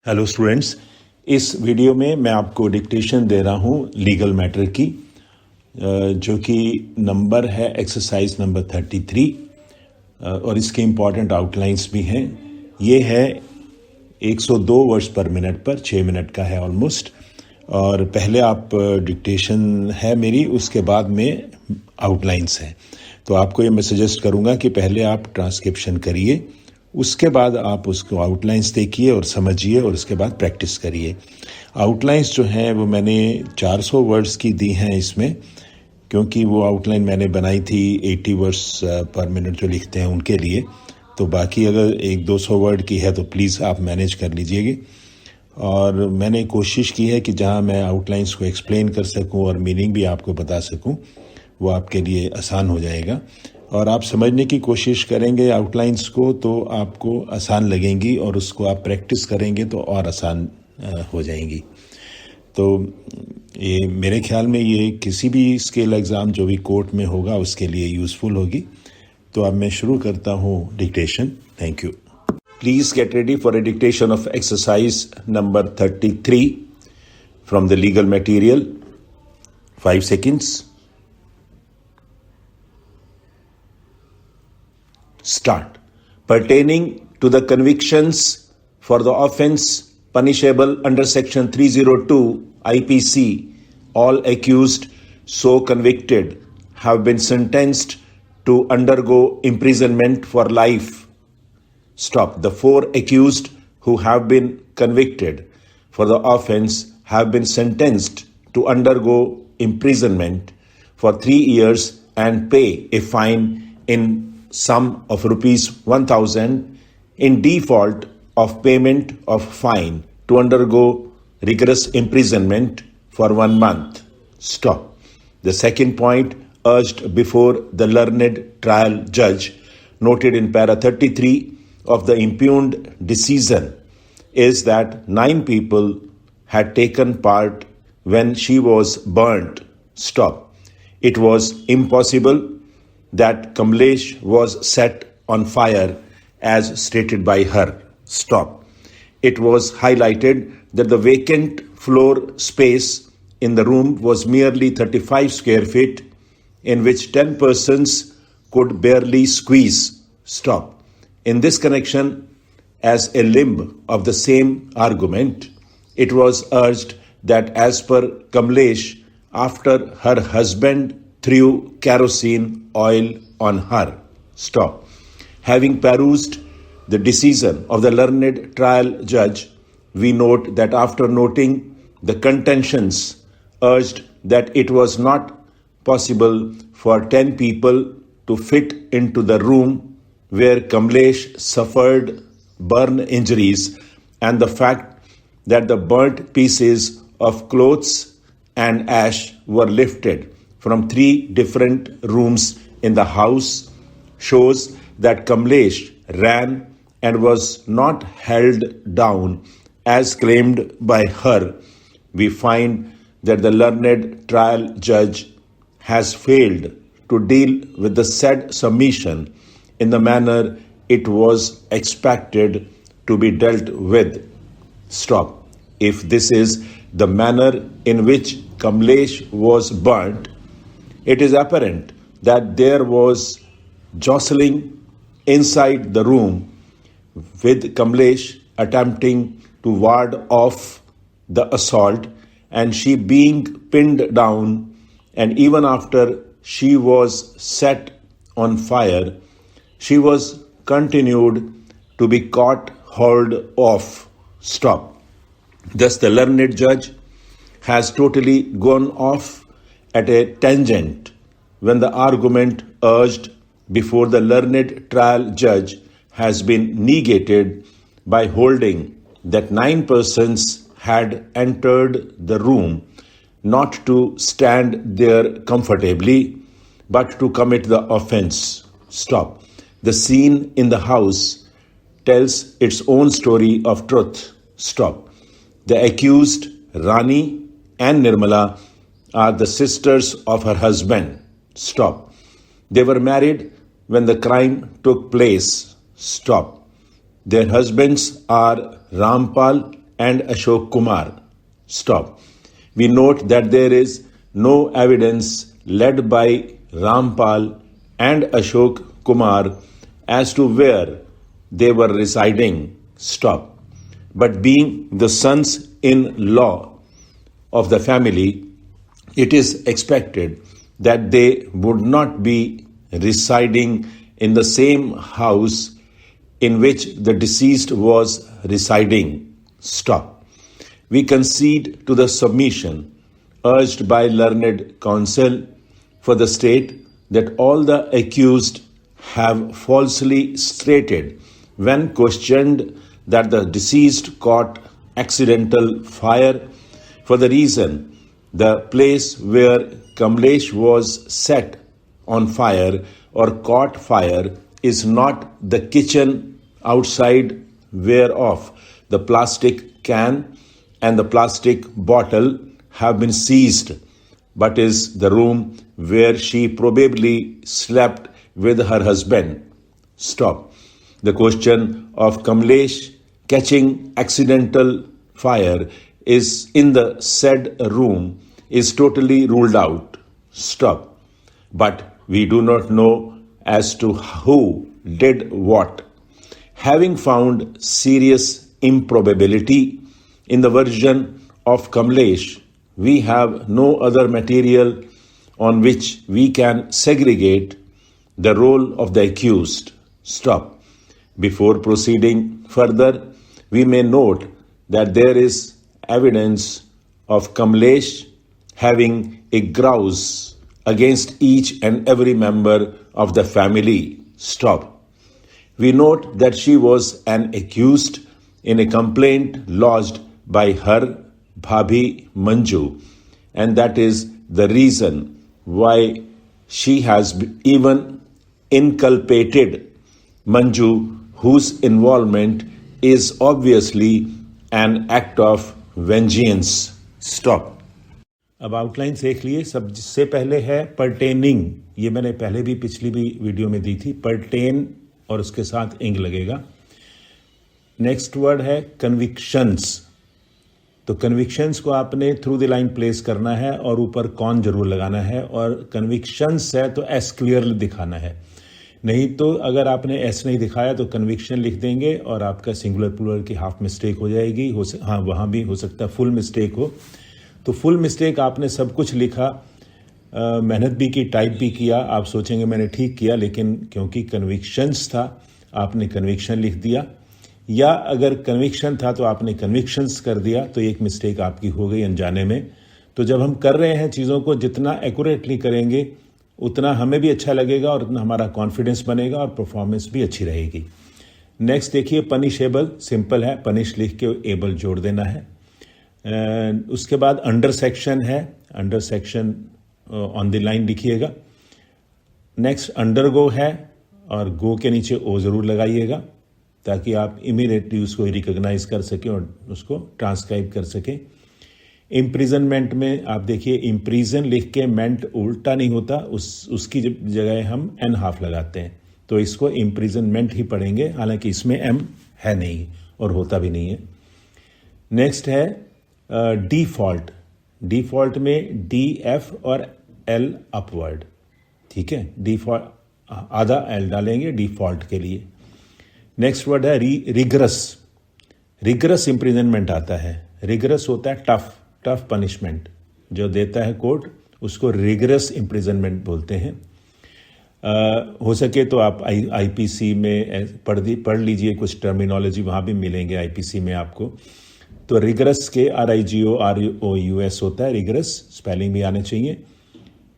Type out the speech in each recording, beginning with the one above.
Hello students, इस video में मैं आपको डिक्टेशन दे रहा हूँ लीगल मैटर की, जो कि नंबर है एक्सरसाइज नंबर 33 और इसके इम्पॉर्टेंट आउटलाइंस भी हैं। ये है 102 वर्ड्स पर मिनट पर 6 मिनट का है ऑलमोस्ट। और पहले आप डिक्टेशन है मेरी, उसके बाद में आउटलाइंस हैं। तो आपको ये मैं सजेस्ट करूँगा कि पहले आप ट्रांसक्रिप्शन करिए, उसके बाद आप उसको आउटलाइंस देखिए और समझिए और उसके बाद प्रैक्टिस करिए। आउटलाइंस जो हैं वो मैंने 400 वर्ड्स की दी हैं इसमें, क्योंकि वो आउटलाइन मैंने बनाई थी 80 वर्ड्स पर मिनट जो लिखते हैं उनके लिए। तो बाकी अगर 100-200 वर्ड की है तो प्लीज़ आप मैनेज कर लीजिएगा। और मैंने कोशिश की है कि जहाँ मैं आउटलाइंस को एक्सप्लेन कर सकूँ और मीनिंग भी आपको बता सकूँ, वो आपके लिए आसान हो जाएगा। और आप समझने की कोशिश करेंगे आउटलाइंस को तो आपको आसान लगेंगी, और उसको आप प्रैक्टिस करेंगे तो और आसान हो जाएंगी। तो ये मेरे ख्याल में ये किसी भी स्केल एग्ज़ाम जो भी कोर्ट में होगा उसके लिए यूज़फुल होगी। तो अब मैं शुरू करता हूँ dictation. Thank you. Please get ready for a dictation of exercise number 33 from the legal material. 5 seconds. Start. Pertaining to the convictions for the offence punishable under Section 302 IPC, all accused so convicted have been sentenced to undergo imprisonment for life. Stop. The 4 accused who have been convicted for the offence have been sentenced to undergo imprisonment for 3 years and pay a fine in sum of rupees 1,000 in default of payment of fine to undergo rigorous imprisonment for 1 month. Stop. The second point urged before the learned trial judge noted in para 33 of the impugned decision is that 9 people had taken part when she was burnt. Stop. It was impossible that Kamlesh was set on fire as stated by her. Stop. It was highlighted that the vacant floor space in the room was merely 35 square feet, in which 10 persons could barely squeeze. Stop. In this connection, as a limb of the same argument, it was urged that as per Kamlesh, after her husband threw kerosene oil on her. Stop. Having perused the decision of the learned trial judge, we note that after noting the contentions urged that it was not possible for 10 people to fit into the room where Kamlesh suffered burn injuries, and the fact that the burnt pieces of clothes and ash were lifted from 3 different rooms in the house, shows that Kamlesh ran and was not held down as claimed by her. We find that the learned trial judge has failed to deal with the said submission in the manner it was expected to be dealt with. Stop. If this is the manner in which Kamlesh was burnt, it is apparent that there was jostling inside the room, with Kamlesh attempting to ward off the assault and she being pinned down, and even after she was set on fire, she was continued to be caught hold of. Stop. Thus the learned judge has totally gone off at a tangent when the argument urged before the learned trial judge has been negated by holding that 9 persons had entered the room not to stand there comfortably, but to commit the offense. Stop. The scene in the house tells its own story of truth. Stop. The accused, Rani and Nirmala, are the sisters of her husband. Stop. They were married when the crime took place. Stop. Their husbands are Rampal and Ashok Kumar. Stop. We note that there is no evidence led by Rampal and Ashok Kumar as to where they were residing. Stop. But being the sons-in-law of the family, it is expected that they would not be residing in the same house in which the deceased was residing. Stop. We concede to the submission urged by learned counsel for the state that all the accused have falsely stated when questioned that the deceased caught accidental fire for the reason the place where Kamlesh was set on fire or caught fire is not the kitchen outside whereof the plastic can and the plastic bottle have been seized, but is the room where she probably slept with her husband. Stop. The question of Kamlesh catching accidental fire is in the said room is totally ruled out. Stop. But we do not know as to who did what. Having found serious improbability in the version of Kamlesh, we have no other material on which we can segregate the role of the accused. Stop. Before proceeding further, we may note that there is evidence of Kamlesh having a grouse against each and every member of the family. Stop. We note that she was an accused in a complaint lodged by her Bhabhi Manju, and that is the reason why she has even inculpated Manju, whose involvement is obviously an act of vengeance. Stop. अब outline देख लिए. सबसे पहले है pertaining. ये मैंने पहले भी पिछली भी वीडियो में दी थी. पर्टेन और उसके साथ इंग लगेगा. नेक्स्ट वर्ड है कन्विक्शंस. तो कन्विक्शंस को आपने थ्रू द लाइन प्लेस करना है और ऊपर कौन जरूर लगाना है, और कन्विक्शंस है तो एस क्लियरली दिखाना है. नहीं तो अगर आपने एस नहीं दिखाया तो कन्विक्शन लिख देंगे और आपका सिंगुलर प्लूरल की हाफ मिस्टेक हो जाएगी. हाँ, वहाँ भी हो सकता है फुल मिस्टेक हो. तो फुल मिस्टेक आपने सब कुछ लिखा, मेहनत भी की, टाइप भी किया. आप सोचेंगे मैंने ठीक किया, लेकिन क्योंकि कन्विक्शंस था आपने कन्विक्शन लिख दिया, या अगर कन्विक्शन था तो आपने कन्विक्शंस कर दिया, तो एक मिस्टेक आपकी हो गई अनजाने में. तो जब हम कर रहे हैं चीज़ों को जितना एक्यूरेटली करेंगे उतना हमें भी अच्छा लगेगा और उतना हमारा कॉन्फिडेंस बनेगा और परफॉर्मेंस भी अच्छी रहेगी. नेक्स्ट देखिए पनिशेबल. सिंपल है, पनिश लिख के एबल जोड़ देना है. उसके बाद अंडर सेक्शन है, under section on the line लिखिएगा. नेक्स्ट अंडरगो है और गो के नीचे ओ ज़रूर लगाइएगा ताकि आप इमीडिएटली उसको रिकॉग्नाइज कर सकें और उसको ट्रांसक्राइब कर सकें. इम्प्रिजनमेंट में आप देखिए इम्प्रीजन लिख के मेंट उल्टा नहीं होता, उसकी जगह हम एन हाफ लगाते हैं, तो इसको इम्प्रिजनमेंट ही पढ़ेंगे, हालांकि इसमें एम है नहीं और होता भी नहीं है. नेक्स्ट है डिफॉल्ट. डिफॉल्ट में डी एफ और एल अपवर्ड. ठीक है, डिफॉल्ट आधा एल डालेंगे डिफॉल्ट के लिए. नेक्स्ट वर्ड है रिगरस. रिगरस इम्प्रिजनमेंट आता है. रिगरस होता है टफ पनिशमेंट जो देता है कोर्ट, उसको रिगरस इम्प्रिजनमेंट बोलते हैं. हो सके तो आप आईपीसी में पढ़ लीजिए, कुछ टर्मिनोलॉजी वहाँ भी मिलेंगे आईपीसी में आपको. तो रिगरस के RIGOROUS होता है रिगरस. स्पेलिंग भी आने चाहिए.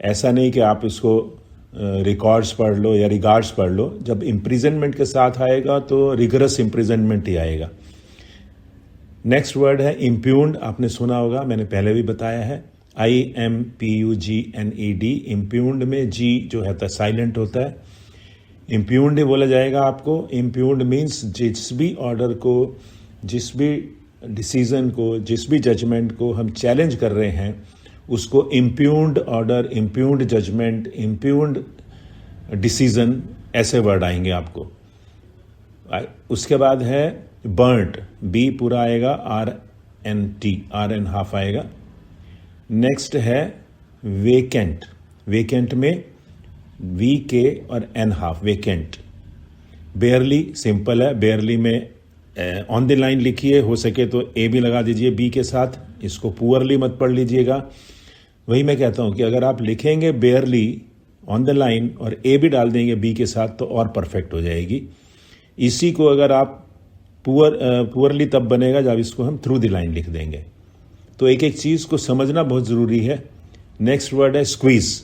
ऐसा नहीं कि आप इसको रिकॉर्ड्स पढ़ लो या रिगार्ड्स पढ़ लो. जब इम्प्रिजनमेंट के साथ आएगा तो रिगरस इम्प्रिजनमेंट ही आएगा. नेक्स्ट वर्ड है इम्प्यून्ड. आपने सुना होगा, मैंने पहले भी बताया है. IMPUGNED. इम्प्यून्ड में जी जो है साइलेंट होता है. इम्प्यून्ड ही बोला जाएगा आपको. इम्प्यून्ड मीन्स जिस भी ऑर्डर को, जिस भी डिसीजन को, जिस भी जजमेंट को हम चैलेंज कर रहे हैं उसको impugned order, impugned judgment, impugned decision, ऐसे वर्ड आएंगे आपको. उसके बाद है बर्nt, बी पूरा आएगा, R N T, R N half आएगा। नेक्स्ट है वेकेंट, वेकेंट में वी के और N half, vacant. Barely simple है, बेयरली में ऑन द लाइन लिखिए, हो सके तो ए भी लगा दीजिए बी के साथ, इसको पुअरली मत पढ़ लीजिएगा। वही मैं कहता हूं कि अगर आप लिखेंगे बेयरली ऑन द लाइन और ए भी डाल देंगे बी के साथ तो और परफेक्ट हो जाएगी। इसी को अगर आप पुअरली तब बनेगा जब इसको हम थ्रू द लाइन लिख देंगे। तो एक एक चीज़ को समझना बहुत ज़रूरी है। नेक्स्ट वर्ड है स्क्वीज।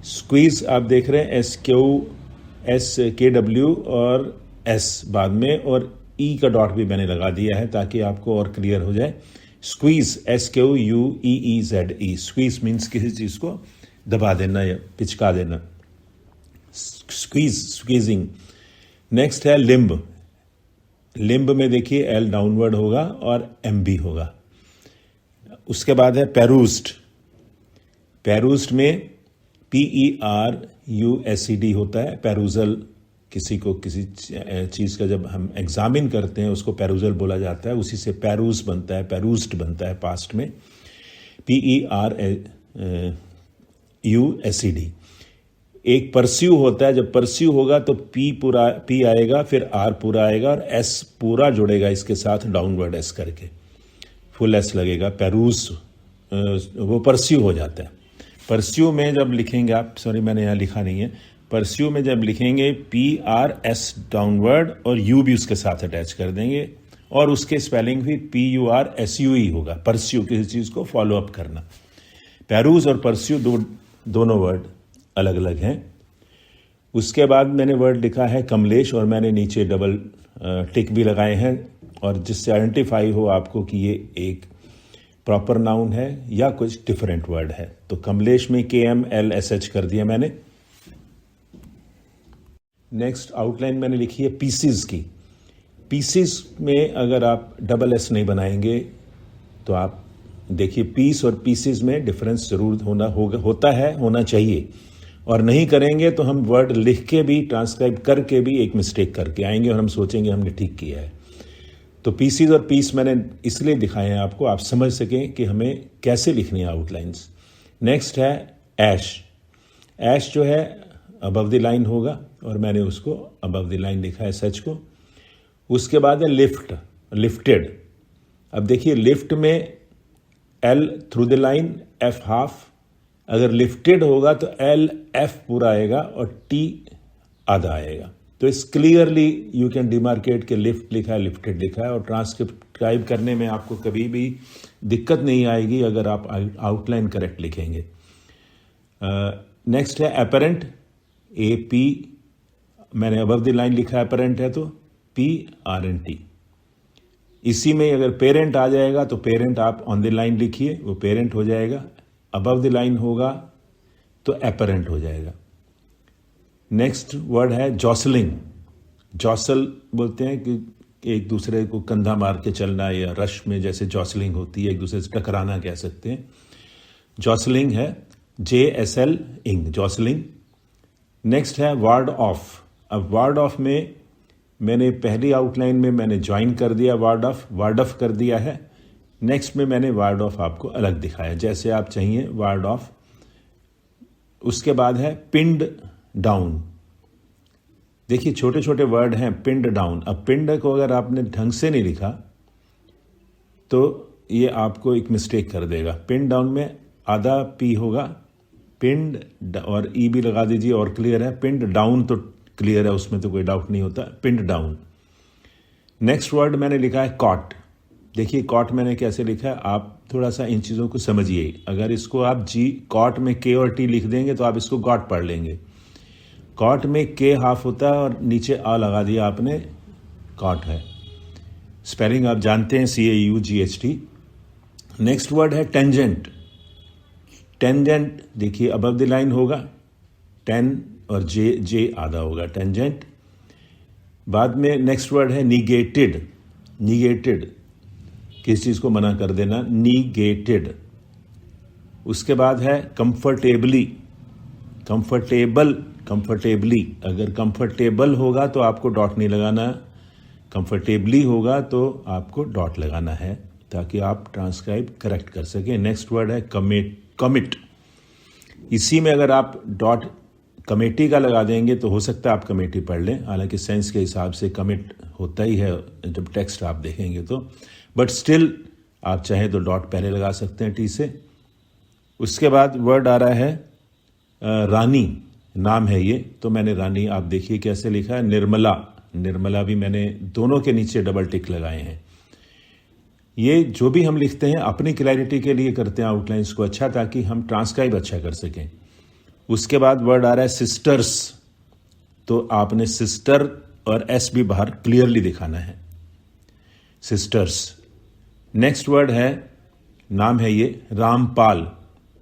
स्क्वीज आप देख रहे हैं SQSKW और S बाद में, और E का डॉट भी मैंने लगा दिया है ताकि आपको और क्लियर हो जाए। स्क्वीज, SQUEEZE, स्क्वीज मीन्स किसी चीज़ को दबा देना या पिचका देना, स्क्वीज, स्क्वीजिंग। नेक्स्ट है लिम्ब। लिम्ब में देखिए L डाउनवर्ड होगा और MB होगा। उसके बाद है पेरूस्ड। पेरूस्ड में PERUSED होता है। पेरूजल, किसी को किसी चीज़ का जब हम एग्जामिन करते हैं उसको पेरूजल बोला जाता है, उसी से पेरूस बनता है, पेरूस्ड बनता है पास्ट में, PERUSED। एक परस्यू होता है, जब परस्यू होगा तो P आएगा, फिर R पूरा आएगा और S पूरा जुड़ेगा इसके साथ डाउनवर्ड S करके, फुल S लगेगा। पेरूस वो परस्यू हो जाता है। परस्यू में जब लिखेंगे आप, सॉरी मैंने यहाँ लिखा नहीं है, परस्यू में जब लिखेंगे PRS डाउनवर्ड और U भी उसके साथ अटैच कर देंगे और उसके स्पेलिंग भी PURSUE होगा। परस्यू किसी चीज़ को फॉलो अप करना। पेरूज और परस्यू दोनों वर्ड अलग अलग हैं। उसके बाद मैंने वर्ड लिखा है कमलेश और मैंने नीचे डबल टिक भी लगाए हैं, और जिससे आइडेंटिफाई हो आपको कि ये एक प्रॉपर नाउन है या कुछ डिफरेंट वर्ड है। तो कमलेश में KMLSH कर दिया मैंने। नेक्स्ट आउटलाइन मैंने लिखी है पीसीज की। पीसीज में अगर आप डबल S नहीं बनाएंगे तो आप देखिए पीस और पीसीज में डिफरेंस जरूर होना चाहिए, और नहीं करेंगे तो हम वर्ड लिख के भी, ट्रांसक्राइब करके भी एक मिस्टेक करके आएंगे और हम सोचेंगे हमने ठीक किया है। तो पीसीज और पीस मैंने इसलिए दिखाए हैं आपको, आप समझ सकें कि हमें कैसे लिखनी है आउटलाइंस। नेक्स्ट है ऐश। ऐश जो है अबव द लाइन होगा और मैंने उसको अबव द लाइन लिखा है सच को। उसके बाद है लिफ्ट, लिफ्टेड। अब देखिए लिफ्ट में L through the line, F half. अगर लिफ्टेड होगा तो L F पूरा आएगा और T आधा आएगा। तो इस क्लियरली यू कैन डिमार्केट के लिफ्ट लिखा है, लिफ्टेड लिखा है, और ट्रांसक्राइब करने में आपको कभी भी दिक्कत नहीं आएगी अगर आप आउटलाइन करेक्ट लिखेंगे। नेक्स्ट है अपरेंट, AP मैंने अबव द लाइन लिखा है, अपरेंट है तो PRNT। इसी में अगर पेरेंट आ जाएगा तो पेरेंट आप ऑन द लाइन लिखिए, वो पेरेंट हो जाएगा। अबव द लाइन होगा तो अपरेंट हो जाएगा। नेक्स्ट वर्ड है जॉसलिंग। जॉसल बोलते हैं कि एक दूसरे को कंधा मार के चलना, या रश में जैसे जॉसलिंग होती है, एक दूसरे से टकराना कह सकते हैं। जॉसलिंग है JSL इंग, जॉसलिंग। नेक्स्ट है वार्ड ऑफ। अब वार्ड ऑफ में मैंने पहली आउटलाइन में मैंने ज्वाइन कर दिया, वार्ड ऑफ कर दिया है। नेक्स्ट में मैंने वार्ड ऑफ आपको अलग दिखाया, जैसे आप चाहिए वार्ड ऑफ। उसके बाद है पिंड डाउन। देखिए छोटे छोटे वर्ड हैं, पिंड डाउन। अब पिंड को अगर आपने ढंग से नहीं लिखा तो ये आपको एक मिस्टेक कर देगा। पिंड डाउन में आधा P होगा, पिंड और E भी लगा दीजिए और क्लियर है। पिंड डाउन तो क्लियर है, उसमें तो कोई डाउट नहीं होता, पिंड डाउन। नेक्स्ट वर्ड मैंने लिखा है कॉट। देखिए कॉट मैंने कैसे लिखा है, आप थोड़ा सा इन चीज़ों को समझिए। अगर इसको आप कॉट में K और T लिख देंगे तो आप इसको गॉट पढ़ लेंगे। कॉट में K हाफ होता है और नीचे आ लगा दिया आपने, कॉट है। स्पेलिंग आप जानते हैं, CAUGHT। नेक्स्ट वर्ड है टेंजेंट। टेंजेंट देखिए अबव द लाइन होगा, 10 और J आधा होगा, टेंजेंट। बाद में नेक्स्ट वर्ड है निगेटेड। निगेटेड किस चीज़ को मना कर देना, निगेटेड। उसके बाद है कंफर्टेबली। कंफर्टेबली, अगर कंफर्टेबल होगा तो आपको डॉट नहीं लगाना, कंफर्टेबली होगा तो आपको डॉट लगाना है ताकि आप ट्रांसक्राइब करेक्ट कर सकें। नेक्स्ट वर्ड है कमिट। इसी में अगर आप डॉट कमेटी का लगा देंगे तो हो सकता है आप कमेटी पढ़ लें, हालांकि सेंस के हिसाब से कमिट होता ही है जब टेक्स्ट आप देखेंगे तो, बट स्टिल आप चाहें तो डॉट पहले लगा सकते हैं टी से। उसके बाद वर्ड आ रहा है रानी, नाम है ये, तो मैंने रानी, आप देखिए कैसे लिखा है, निर्मला भी मैंने दोनों के नीचे डबल टिक लगाए हैं। ये जो भी हम लिखते हैं अपनी क्लैरिटी के लिए करते हैं आउटलाइंस को अच्छा, ताकि हम ट्रांसक्राइब अच्छा कर सकें। उसके बाद वर्ड आ रहा है सिस्टर्स, तो आपने सिस्टर और एस भी बाहर क्लियरली दिखाना है, सिस्टर्स। नेक्स्ट वर्ड है, नाम है ये रामपाल।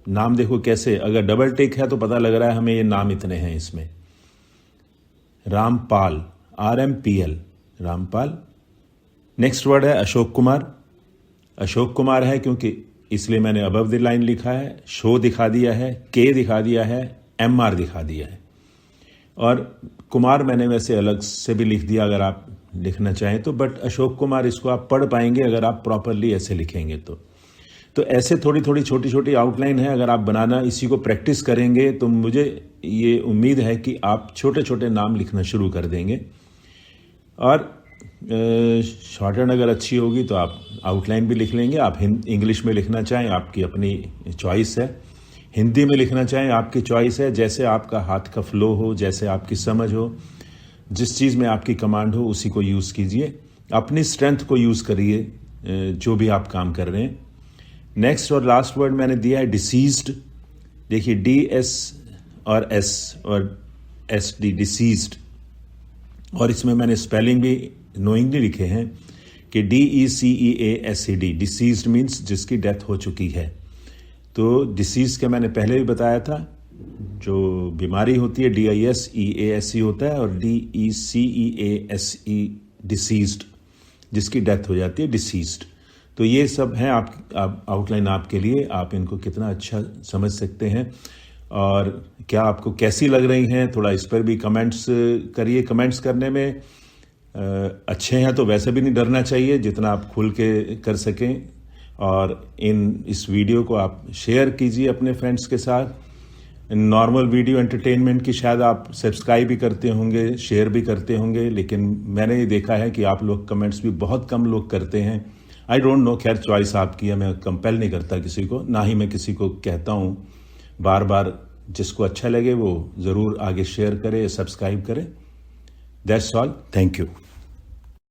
नाम देखो कैसे, अगर डबल टिक है तो पता लग रहा है हमें ये नाम इतने हैं इसमें, Rampal, RMPL, Rampal. Next word है अशोक कुमार। अशोक कुमार है क्योंकि इसलिए मैंने अबव द लाइन लिखा है, शो दिखा दिया है, के दिखा दिया है, MR दिखा दिया है, और कुमार मैंने वैसे अलग से भी लिख दिया अगर आप लिखना चाहें तो, बट अशोक कुमार इसको आप पढ़ पाएंगे अगर आप प्रॉपरली ऐसे लिखेंगे तो ऐसे थोड़ी थोड़ी छोटी छोटी आउटलाइन है, अगर आप बनाना इसी को प्रैक्टिस करेंगे तो मुझे ये उम्मीद है कि आप छोटे छोटे नाम लिखना शुरू कर देंगे। और शॉर्टहैंड अगर अच्छी होगी तो आप आउटलाइन भी लिख लेंगे। आप इंग्लिश में लिखना चाहें आपकी अपनी चॉइस है, हिंदी में लिखना चाहें आपकी चॉइस है, जैसे आपका हाथ का फ्लो हो, जैसे आपकी समझ हो, जिस चीज़ में आपकी कमांड हो उसी को यूज़ कीजिए, अपनी स्ट्रेंथ को यूज़ करिए जो भी आप काम कर रहे हैं। नेक्स्ट और लास्ट वर्ड मैंने दिया है डिसीज्ड। देखिए DS और S और SD, डिसीज्ड, और इसमें मैंने स्पेलिंग भी नोइंगली लिखे हैं कि DECEASED, डिसीज्ड मीन्स जिसकी डेथ हो चुकी है। तो डिसीज के मैंने पहले भी बताया था, जो बीमारी होती है DISEASE होता है, और DECEASE डिसीज्ड, जिसकी डेथ हो जाती है डिसीज्ड। तो ये सब हैं आप आउटलाइन आपके लिए, आप इनको कितना अच्छा समझ सकते हैं और क्या आपको कैसी लग रही हैं, थोड़ा इस पर भी कमेंट्स करिए। कमेंट्स करने में अच्छे हैं तो वैसे भी नहीं डरना चाहिए, जितना आप खुल के कर सकें। और इस वीडियो को आप शेयर कीजिए अपने फ्रेंड्स के साथ। नॉर्मल वीडियो एंटरटेनमेंट की शायद आप सब्सक्राइब भी करते होंगे, शेयर भी करते होंगे, लेकिन मैंने ये देखा है कि आप लोग कमेंट्स भी बहुत कम लोग करते हैं। आई डोंट नो, खैर चॉइस आपकी है, मैं कंपेल नहीं करता किसी को, ना ही मैं किसी को कहता हूँ बार बार। जिसको अच्छा लगे वो ज़रूर आगे शेयर करे, सब्सक्राइब करे। That's all, thank you.